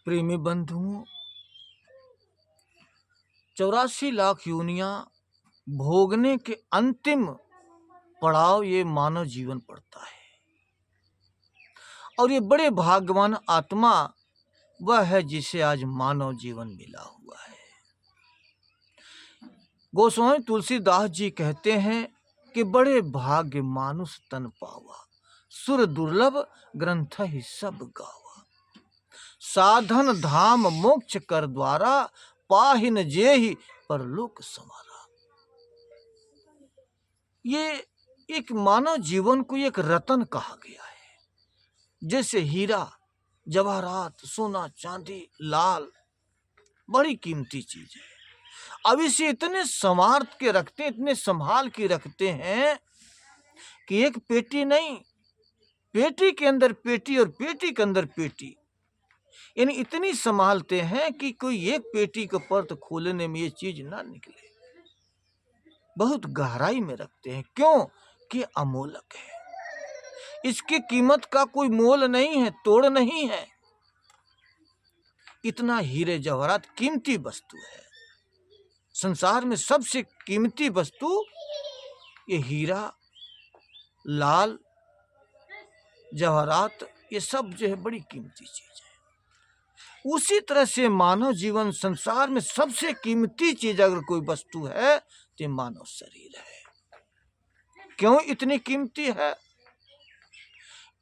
प्रेमी बंधुओं, 84 लाख योनियां भोगने के अंतिम पड़ाव ये मानव जीवन पड़ता है। और ये बड़े भाग्यवान आत्मा वह है जिसे आज मानव जीवन मिला हुआ है। गोस्वामी तुलसीदास जी कहते हैं कि बड़े भाग्य मानुष तन पावा, सुर दुर्लभ ग्रंथ ही सब गावा। साधन धाम मोक्ष कर द्वारा, पाहिन जेहि परलोक समारा। ये एक मानव जीवन को एक रतन कहा गया है। जैसे हीरा जवाहरात, सोना चांदी, लाल बड़ी कीमती चीज है। अब इसे इतने संवार के रखते हैं, इतने संभाल के रखते हैं कि एक पेटी नहीं, पेटी के अंदर पेटी और पेटी के अंदर पेटी, यानी इतनी संभालते हैं कि कोई एक पेटी का पर्त खोलने में ये चीज ना निकले। बहुत गहराई में रखते हैं। क्यों? कि अमोलक है, इसकी कीमत का कोई मोल नहीं है, तोड़ नहीं है। इतना हीरे जवाहरात कीमती वस्तु है। संसार में सबसे कीमती वस्तु ये हीरा, लाल, जवाहरात, ये सब जो है बड़ी कीमती चीज है। उसी तरह से मानव जीवन, संसार में सबसे कीमती चीज अगर कोई वस्तु है तो मानव शरीर है। क्यों इतनी कीमती है?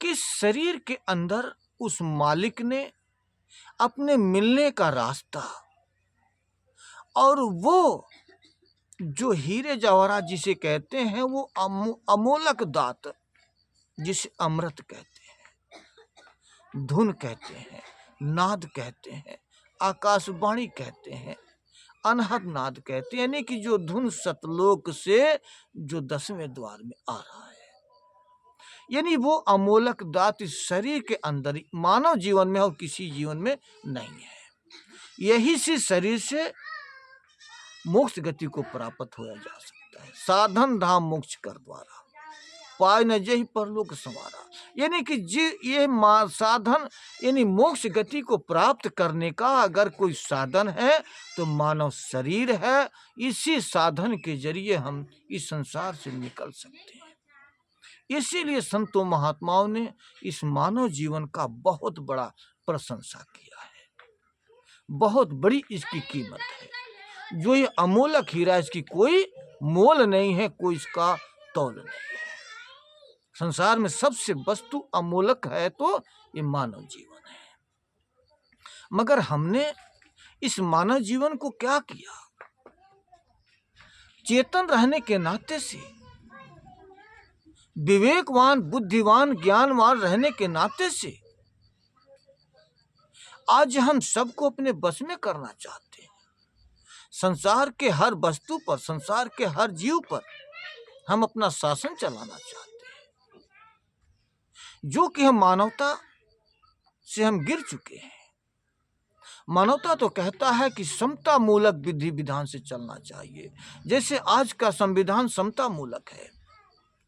कि शरीर के अंदर उस मालिक ने अपने मिलने का रास्ता, और वो जो हीरे जवाहरात जिसे कहते हैं वो अमोलक दात, जिसे अमृत कहते हैं, धुन कहते हैं, नाद कहते हैं, आकाशवाणी कहते हैं, अनहद नाद कहते हैं, यानी कि जो धुन सतलोक से जो 10वें द्वार में आ रहा है, यानी वो अमोलक दात इस शरीर के अंदर मानव जीवन में और किसी जीवन में नहीं है। यही से शरीर से मोक्ष गति को प्राप्त होया जा सकता है। साधन धाम मोक्ष कर द्वारा, पाय न जेहि परलोक समारा। यानी कि ये साधन यानी मोक्ष गति को प्राप्त करने का अगर कोई साधन है तो मानव शरीर है। इसी साधन के जरिए हम इस संसार से निकल सकते हैं। इसीलिए संतों महात्माओं ने इस मानव जीवन का बहुत बड़ा प्रशंसा किया है। बहुत बड़ी इसकी कीमत है। जो ये अमोलक हीरा, इसकी कोई मोल नहीं है, कोई इसका तौल नहीं है। संसार में सबसे वस्तु अमोलक है तो ये मानव जीवन है। मगर हमने इस मानव जीवन को क्या किया? चेतन रहने के नाते से, विवेकवान, बुद्धिवान, ज्ञानवान रहने के नाते से आज हम सबको अपने बस में करना चाहते हैं। संसार के हर वस्तु पर, संसार के हर जीव पर हम अपना शासन चलाना चाहते हैं। जो कि हम मानवता से हम गिर चुके हैं। मानवता तो कहता है कि समता मूलक विधि विधान से चलना चाहिए। जैसे आज का संविधान समता मूलक है,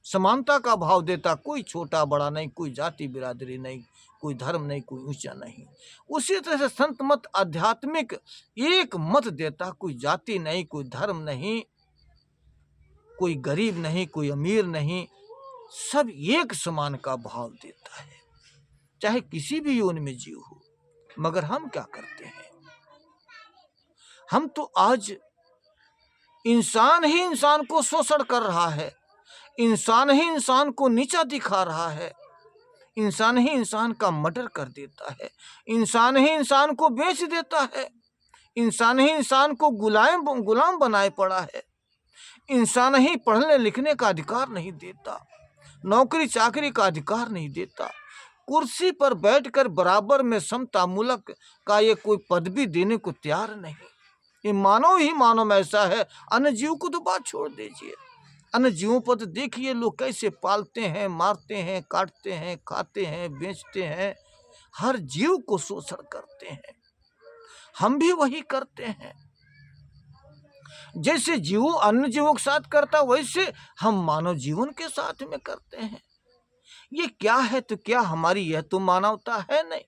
समानता का भाव देता, कोई छोटा बड़ा नहीं, कोई जाति बिरादरी नहीं, कोई धर्म नहीं, कोई ऊंचा नहीं। उसी तरह से संत मत आध्यात्मिक एक मत देता, कोई जाति नहीं, कोई धर्म नहीं, कोई गरीब नहीं, कोई अमीर नहीं, सब एक समान का भाव देता है, चाहे किसी भी योनि में जीव हो। मगर हम क्या करते हैं? हम तो आज इंसान ही इंसान को शोषण कर रहा है, इंसान ही इंसान को नीचा दिखा रहा है, इंसान ही इंसान का मर्डर कर देता है, इंसान ही इंसान को बेच देता है, इंसान ही इंसान को गुलाम बनाए पड़ा है, इंसान ही पढ़ने लिखने का अधिकार नहीं देता, नौकरी चाकरी का अधिकार नहीं देता, कुर्सी पर बैठकर बराबर में समता मूलक का ये कोई पदवी देने को तैयार नहीं। ये मानव ही मानव ऐसा है। अन्य जीव को तो बात छोड़ दीजिए, अन्य जीवों पर तो देखिए लोग कैसे पालते हैं, मारते हैं, काटते हैं, खाते हैं, बेचते हैं, हर जीव को शोषण करते हैं। हम भी वही करते हैं। जैसे जीव अन्य जीवों के साथ करता, वैसे हम मानव जीवन के साथ में करते हैं। ये क्या है? तो क्या हमारी यह तो मानवता है? नहीं।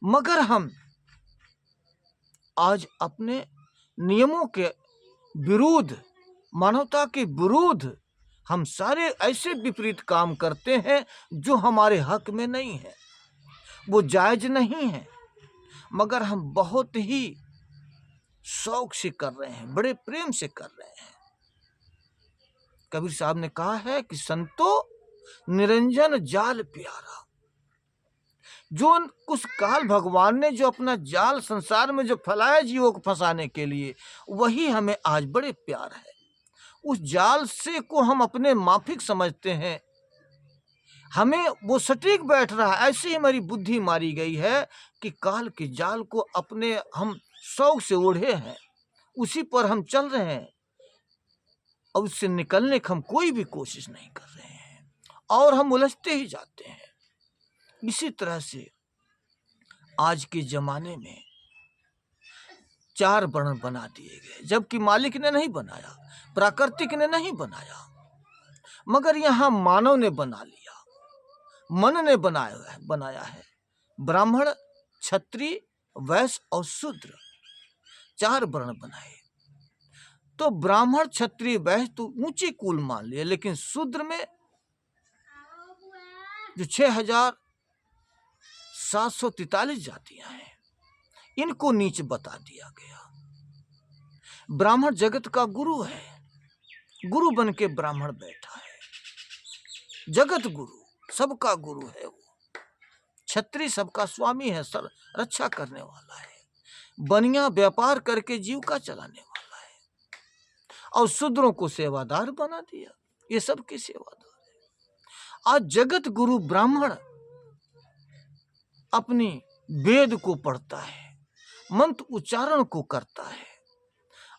मगर हम आज अपने नियमों के विरुद्ध, मानवता के विरुद्ध हम सारे ऐसे विपरीत काम करते हैं जो हमारे हक में नहीं है, वो जायज नहीं है, मगर हम बहुत ही शौक से कर रहे हैं, बड़े प्रेम से कर रहे हैं। कबीर साहब ने कहा है कि संतो निरंजन जाल प्यारा। जो उस काल भगवान ने जो अपना जाल संसार में जो फैलाया जीवों को फंसाने के लिए, वही हमें आज बड़े प्यार है। उस जाल से को हम अपने माफिक समझते हैं, हमें वो सटीक बैठ रहा है। ऐसी हमारी बुद्धि मारी गई है कि काल के जाल को अपने हम शौक से ओढ़े हैं, उसी पर हम चल रहे हैं और उससे निकलने की हम कोई भी कोशिश नहीं कर रहे हैं और हम उलझते ही जाते हैं। इसी तरह से आज के जमाने में 4 वर्ण बना दिए गए, जबकि मालिक ने नहीं बनाया, प्राकृतिक ने नहीं बनाया, मगर यहाँ मानव ने बना लिया, मन ने बनाया है। ब्राह्मण, क्षत्रिय, वैश्य और शूद्र 4 वर्ण बनाए। तो ब्राह्मण, क्षत्रिय, वैश्य तो ऊंचे कुल मान लिए, लेकिन शूद्र में जो 6743 जातियां हैं, इनको नीचे बता दिया गया। ब्राह्मण जगत का गुरु है, गुरु बन के ब्राह्मण बैठा है, जगत गुरु, सबका गुरु है वो। क्षत्रिय सबका स्वामी है, सर रक्षा करने वाला है, बनिया व्यापार करके जीविका चलाने वाला है, और शूद्रों को सेवादार बना दिया। ये सबके सेवादार है। आज जगत गुरु ब्राह्मण अपनी वेद को पढ़ता है, मंत्र उच्चारण को करता है,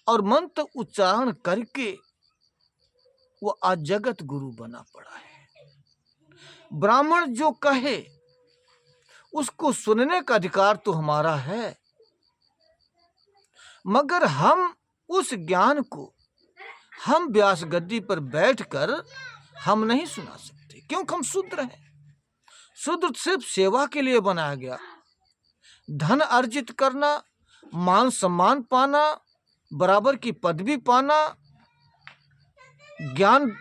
और मंत्र उच्चारण करके वो आज जगत गुरु बना पड़ा है। ब्राह्मण जो कहे उसको सुनने का अधिकार तो हमारा है, मगर हम उस ज्ञान को हम व्यास गद्दी पर बैठकर हम नहीं सुना सकते, क्योंकि हम शूद्र हैं। शूद्र सिर्फ सेवा के लिए बनाया गया, धन अर्जित करना, मान सम्मान पाना, बराबर की पदवी पाना, ज्ञान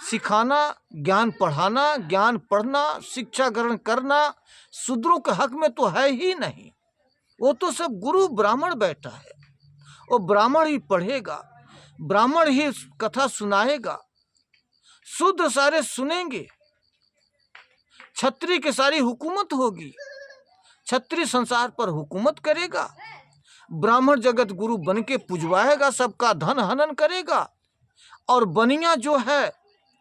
सिखाना, ज्ञान पढ़ाना, ज्ञान पढ़ना, शिक्षा ग्रहण करना शूद्रों के हक में तो है ही नहीं। वो तो सब गुरु ब्राह्मण बैठा है, वो ब्राह्मण ही पढ़ेगा, ब्राह्मण ही कथा सुनाएगा, शूद्र सारे सुनेंगे, क्षत्रिय की सारी हुकूमत होगी, क्षत्रिय संसार पर हुकूमत करेगा, ब्राह्मण जगत गुरु बन के पुजवाएगा, सबका धन हनन करेगा, और बनिया जो है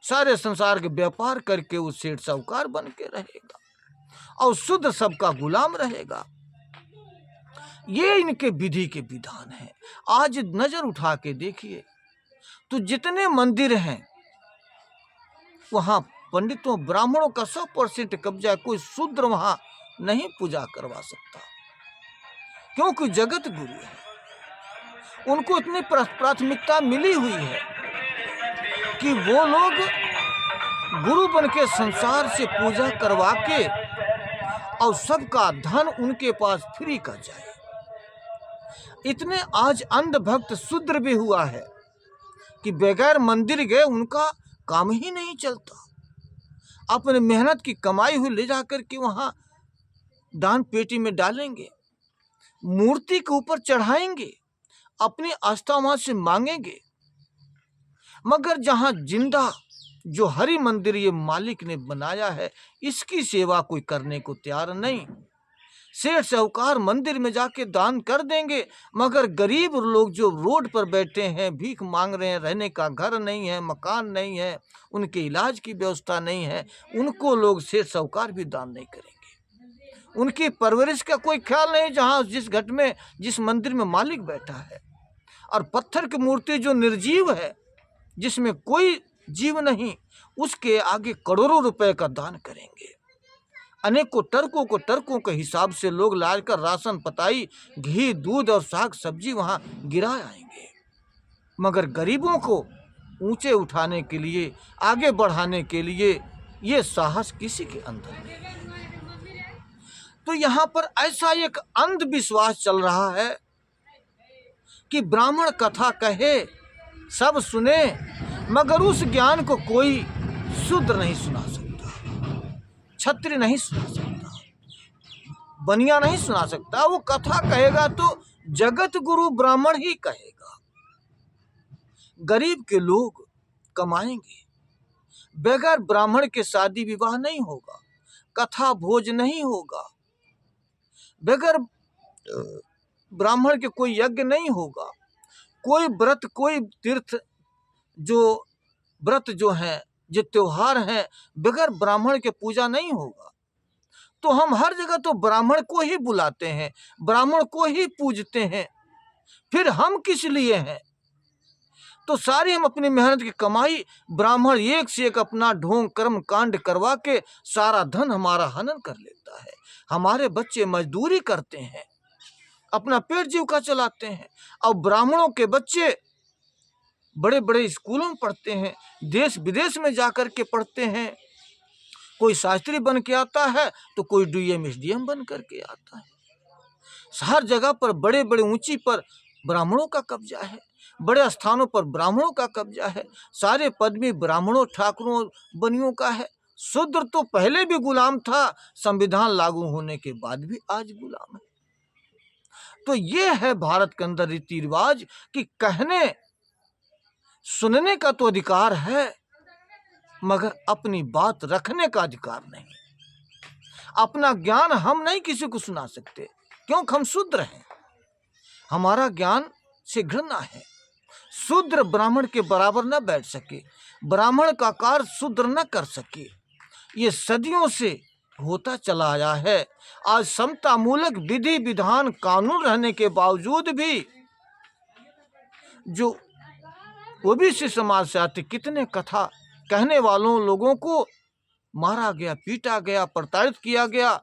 सारे संसार के व्यापार करके वो सेठ साहूकार बन के रहेगा, और शुद्ध सबका गुलाम रहेगा। ये इनके विधि के विधान है। आज नजर उठा के देखिए तो जितने मंदिर हैं वहां पंडितों ब्राह्मणों का 100% कब्जा है, कोई शूद्र वहां नहीं पूजा करवा सकता, क्योंकि जगत गुरु है, उनको इतनी प्राथमिकता मिली हुई है कि वो लोग गुरु बन के संसार से पूजा करवा के और सबका धन उनके पास फ्री कर जाए। इतने आज अंधभक्त शूद्र भी हुआ है कि बगैर मंदिर गए उनका काम ही नहीं चलता। अपने मेहनत की कमाई हुई ले जाकर के वहां दान पेटी में डालेंगे, मूर्ति के ऊपर चढ़ाएंगे, अपनी आस्था वहां से मांगेंगे, मगर जहां जिंदा जो हरि मंदिर ये मालिक ने बनाया है, इसकी सेवा कोई करने को तैयार नहीं। सेठ साहूकार मंदिर में जाके दान कर देंगे, मगर गरीब लोग जो रोड पर बैठे हैं, भीख मांग रहे हैं, रहने का घर नहीं है, मकान नहीं है, उनके इलाज की व्यवस्था नहीं है, उनको लोग सेठ साहूकार भी दान नहीं करेंगे। उनकी परवरिश का कोई ख्याल नहीं, जहाँ जिस घट में जिस मंदिर में मालिक बैठा है। और पत्थर की मूर्ति जो निर्जीव है, जिसमें कोई जीव नहीं, उसके आगे करोड़ों रुपए का दान करेंगे। अनेकों टर्कों के हिसाब से लोग लाकर राशन पताई, घी, दूध और साग सब्जी वहां गिरा आएंगे, मगर गरीबों को ऊंचे उठाने के लिए, आगे बढ़ाने के लिए ये साहस किसी के अंदर नहीं है। तो यहाँ पर ऐसा एक अंधविश्वास चल रहा है कि ब्राह्मण कथा कहे सब सुने, मगर उस ज्ञान को कोई शूद्र नहीं सुना सकता, क्षत्रिय नहीं सुना सकता, बनिया नहीं सुना सकता। वो कथा कहेगा तो जगत गुरु ब्राह्मण ही कहेगा। गरीब के लोग कमाएंगे, बगैर ब्राह्मण के शादी विवाह नहीं होगा, कथा भोज नहीं होगा, बगैर ब्राह्मण के कोई यज्ञ नहीं होगा, कोई व्रत कोई तीर्थ जो व्रत जो हैं जो त्योहार हैं बगैर ब्राह्मण के पूजा नहीं होगा। तो हम हर जगह तो ब्राह्मण को ही बुलाते हैं, ब्राह्मण को ही पूजते हैं, फिर हम किस लिए हैं? तो सारी हम अपनी मेहनत की कमाई ब्राह्मण एक से एक अपना ढोंग कर्म कांड करवा के सारा धन हमारा हनन कर लेता है। हमारे बच्चे मजदूरी करते हैं, अपना पेट जीविका चलाते हैं, और ब्राह्मणों के बच्चे बड़े बड़े स्कूलों में पढ़ते हैं, देश विदेश में जाकर के पढ़ते हैं। कोई शास्त्री बन के आता है तो कोई डीएम एसडीएम बन करके आता है। हर जगह पर बड़े बड़े ऊंची पर ब्राह्मणों का कब्जा है, बड़े स्थानों पर ब्राह्मणों का कब्जा है, सारे पद में ब्राह्मणों ठाकुरों बनियों का है। शूद्र तो पहले भी गुलाम था, संविधान लागू होने के बाद भी आज गुलाम है। तो ये है भारत के अंदर रीति रिवाज कि कहने सुनने का तो अधिकार है, मगर अपनी बात रखने का अधिकार नहीं। अपना ज्ञान हम नहीं किसी को सुना सकते, क्योंकि हम शूद्र हैं, हमारा ज्ञान से घृणा है। शूद्र ब्राह्मण के बराबर न बैठ सके, ब्राह्मण का कार्य शूद्र न कर सके, ये सदियों से होता चला आया है। आज समता मूलक विधि विधान कानून रहने के बावजूद भी जो ओबीसी समाज से आते कितने कथा कहने वालों लोगों को मारा गया, पीटा गया, प्रताड़ित किया गया,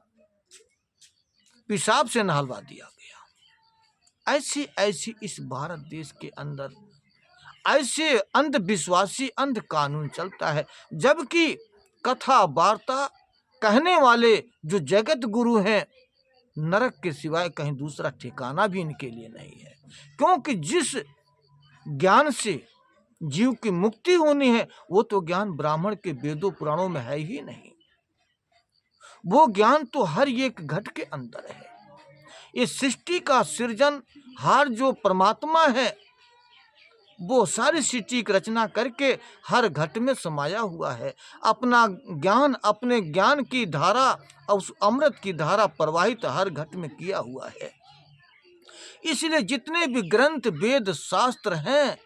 पेशाब से नहलवा दिया गया। ऐसी ऐसी इस भारत देश के अंदर ऐसे अंधविश्वासी अंध कानून चलता है, जबकि कथा वार्ता कहने वाले जो जगत गुरु हैं, नरक के सिवाय कहीं दूसरा ठिकाना भी इनके लिए नहीं है। क्योंकि जिस ज्ञान से जीव की मुक्ति होनी है वो तो ज्ञान ब्राह्मण के वेदों पुराणों में है ही नहीं। वो ज्ञान तो हर एक घट के अंदर है। इस सृष्टि का सृजन हार जो परमात्मा है वो सारी सृष्टि की रचना करके हर घट में समाया हुआ है। अपना ज्ञान अपने ज्ञान की धारा और उस अमृत की धारा प्रवाहित हर घट में किया हुआ है। इसलिए जितने भी ग्रंथ वेद शास्त्र हैं,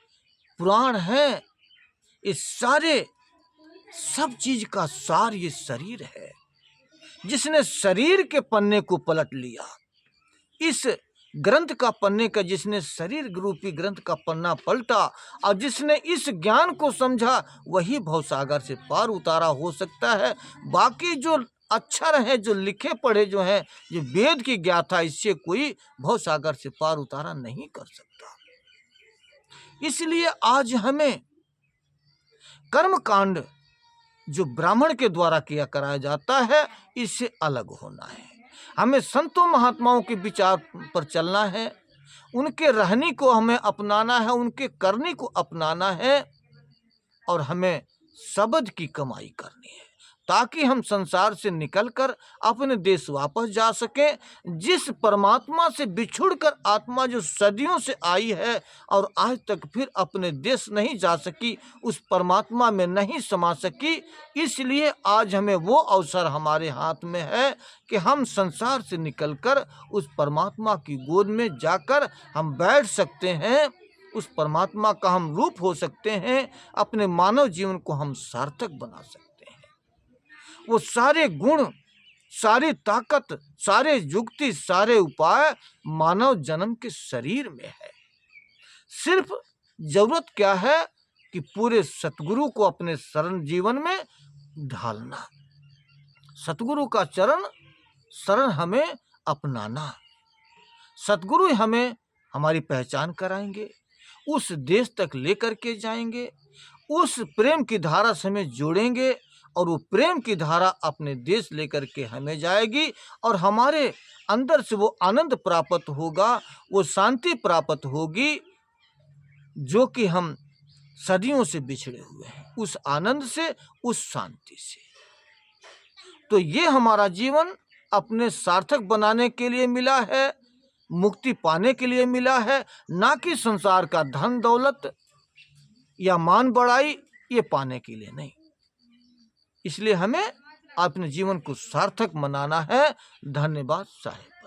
पुराण हैं, इस सारे सब चीज का सार ये शरीर है। जिसने शरीर के पन्ने को पलट लिया, इस ग्रंथ का पन्ने का जिसने शरीर रूपी ग्रंथ का पन्ना पलटा और जिसने इस ज्ञान को समझा, वही भवसागर से पार उतारा हो सकता है। बाकी जो अक्षर हैं, जो लिखे पढ़े जो हैं, जो वेद की ज्ञाता, इससे कोई भवसागर से पार उतारा नहीं कर सकता। इसलिए आज हमें कर्म कांड जो ब्राह्मण के द्वारा किया कराया जाता है, इससे अलग होना है। हमें संतों महात्माओं के विचार पर चलना है, उनके रहने को हमें अपनाना है, उनके करने को अपनाना है, और हमें शब्द की कमाई करनी है ताकि हम संसार से निकलकर अपने देश वापस जा सकें। जिस परमात्मा से बिछुड़कर आत्मा जो सदियों से आई है और आज तक फिर अपने देश नहीं जा सकी, उस परमात्मा में नहीं समा सकी, इसलिए आज हमें वो अवसर हमारे हाथ में है कि हम संसार से निकलकर उस परमात्मा की गोद में जाकर हम बैठ सकते हैं, उस परमात्मा का हम रूप हो सकते हैं, अपने मानव जीवन को हम सार्थक बना सकते हैं। वो सारे गुण, सारी ताकत, सारे युक्ति, सारे उपाय मानव जन्म के शरीर में है। सिर्फ जरूरत क्या है कि पूरे सतगुरु को अपने शरण जीवन में ढालना, सतगुरु का चरण शरण हमें अपनाना। सतगुरु हमें हमारी पहचान कराएंगे, उस देश तक लेकर के जाएंगे, उस प्रेम की धारा से हमें जोड़ेंगे, और वो प्रेम की धारा अपने देश लेकर के हमें जाएगी, और हमारे अंदर से वो आनंद प्राप्त होगा, वो शांति प्राप्त होगी, जो कि हम सदियों से बिछड़े हुए हैं, उस आनंद से, उस शांति से। तो ये हमारा जीवन अपने सार्थक बनाने के लिए मिला है, मुक्ति पाने के लिए मिला है, ना कि संसार का धन दौलत या मान बढ़ाई ये पाने के लिए नहीं। इसलिए हमें अपने जीवन को सार्थक बनाना है। धन्यवाद साहेब।